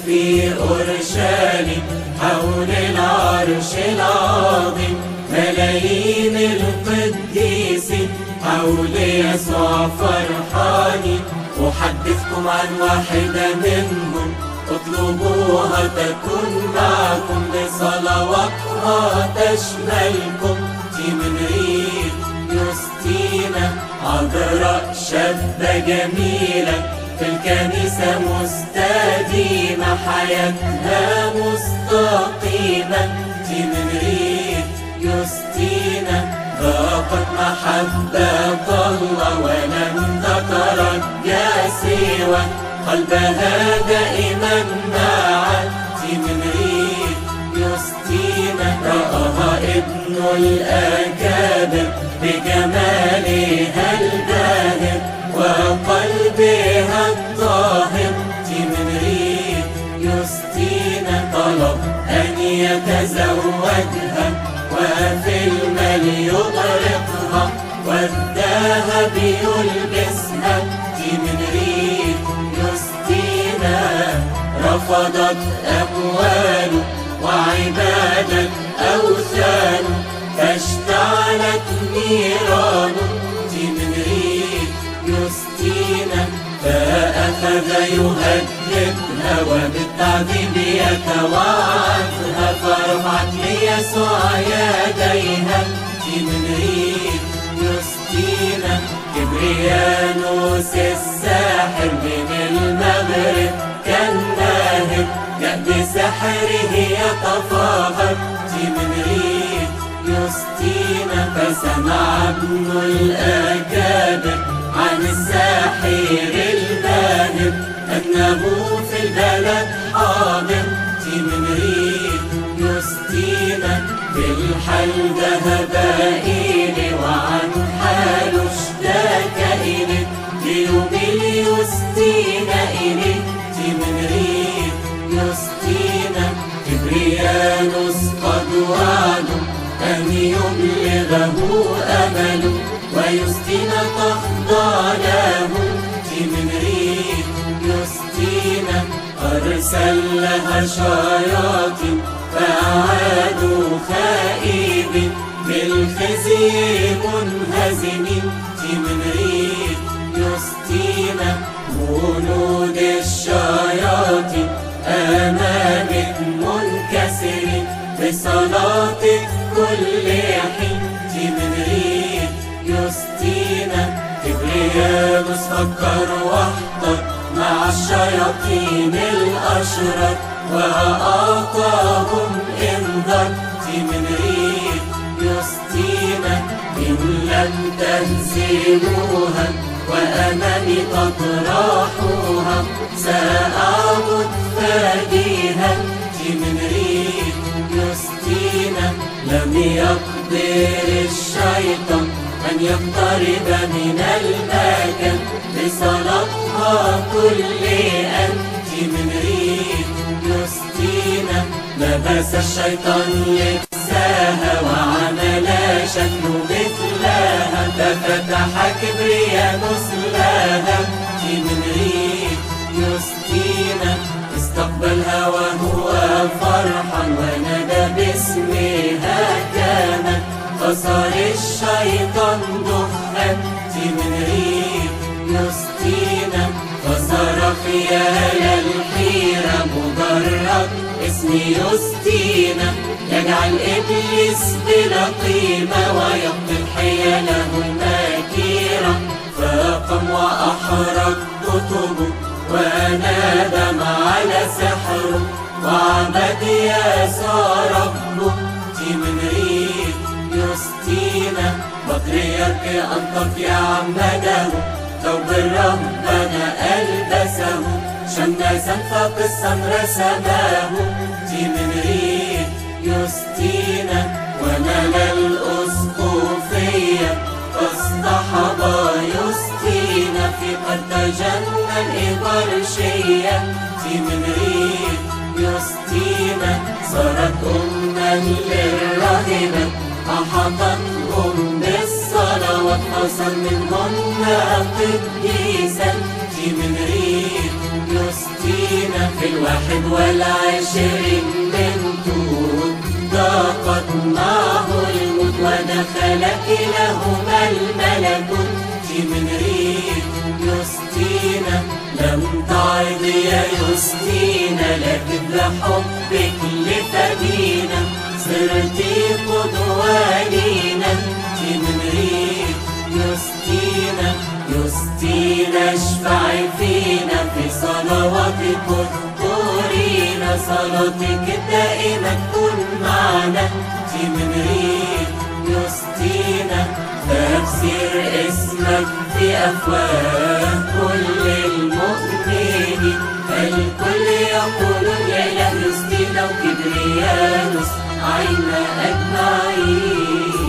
في أورشليم حول العرش العظيم، ملايين القديسين حول يسوع فرحانين. أحدثكم عن واحدة منهم اطلبوها تكن معكم، بصلواتها تشملكم. تيمنريت يوستينا عذراء شابة جميلة، في الكنيسة مستديمة حياتها مستقيمة. تيمنريت يوستينا ذاقت محبة الله ولم تترجى سوى قلبها دائما معا. تيمنريت يوستينا رآها ابن الأكابر بجمالها الباهر وقلبها الطاهر. تيمنريت يوستينا طلب أن يتزوجها وفي المال يغرقها والذهب يلبسها. تيمنريت يوستينا رفضت أمواله وعبادة أوثانه، فاشتعلت نيرانه. تيمنريت يوستينا فأخذ يهددها وبالتعذيب يتوعدها، فرفعت ليسوع يديها. تيمنريت يوستينا كبريانوس الساحر من المغرب كان ماهر، جاء بسحره يتفاخر. تيمنريت يوستينا فسمع ابن الأكابر عن الساحر الماهر أنه في البلد حاضر. تيمنريت يوستينا بالحل ذهب إليه وعن حاله اشتكى إليه، ليميل يوستينا إليه. تيمنريت يوستينا كبريانوس قد وعده أن يبلغه أمله، ويوستينا تخضع له. تيمنريت يوستينا أرسل لها شياطين فأعادوا خائبين بالخزي منهزمين. تيمنريت يوستينا جنود الشياطين أمامك منكسرين بصلاتك كل حين. تيمنريت يوستينا كبريانوس فكر واحتر مع الشياطين الأشرار وأعطاهم إنذار. تيمنريت يوستينا إن لم تهزموها وأمامي تطرحوها سأعبد فاديها. تيمنريت يوستينا لم يقدر الشيطان أن يقترب من المكان بصلاتها كل آن. تيمنريت يوستينا لبس الشيطان لبسها وعمل شكله مثلها، ففتح كبريانوس لها. تيمنريت يوستينا استقبلها وهو فرحا ونادى باسمها كما، فصار الشيطان دخان. تيمنريت يوستينا فصار خيال الحيرة مجرد اسم يوستينا، يجعل إبليس بلا قيمة ويقتل حياله المكيرة. فقام وأحرق كتبه ونادم على سحره وعبد يسوع ربه. تيمنريت يوستينا بطريرك أنطاكيا عمده، ثوب ربنا ألبسه، شماسا فقصا رسمه. تيمنريت يوستينا ونال الأسقفية، فاصطحب يوستينا في قرطاجنة الإبرشية. تيمنريت يوستينا صارت أما للراهبات، أحاطتهم بالصلوات حصل منهن قديسا. تيمنريت يوستينا يوستينا في 21 من توت ضاقت معه الموت ودخل كلاهما الملكوت. من ريح يوستينا لم تعظ يا يوستينا، لكن بحبك لفدينا صرتي قدوة لينا. من ريح يوستينا، يوستينا اشفعي فينا في صلواتك اذكرينا، صلاتك الدائمة تكون معنا. من ريح يوستينا تفسير اسمك في أفواه كل المؤمنين، الكل يقول يا إله يوستينا وكبريانوس عنا أجمعين.